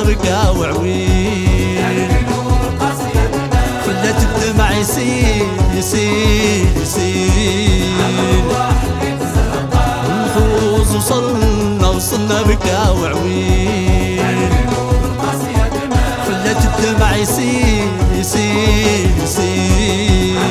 بقى وعويل خلت الدمع يسيل يسيل يسيل ونفوز وصلنا بقى وعويل خلت الدمع يسيل يسيل يسيل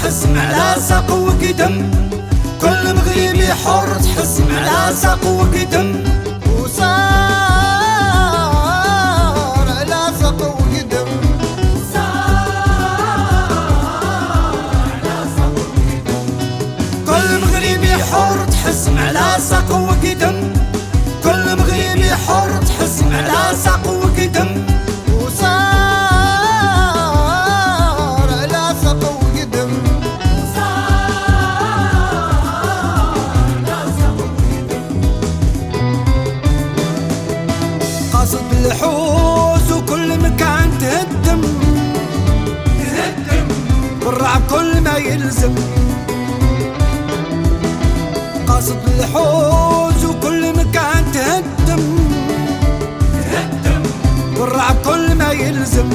تحسم على ساق وقدم كل مغربي حر تحسم على ساق وقدم وصار على ساق وقدم كل مغربي حر تحسم على ساق وقدم كل مغربي حر تحسم على ساق وقدم بالحوز وكل مكان تهدم والرعب كل ما يلزم قاصد الحوز وكل مكان تهدم والرعب كل ما يلزم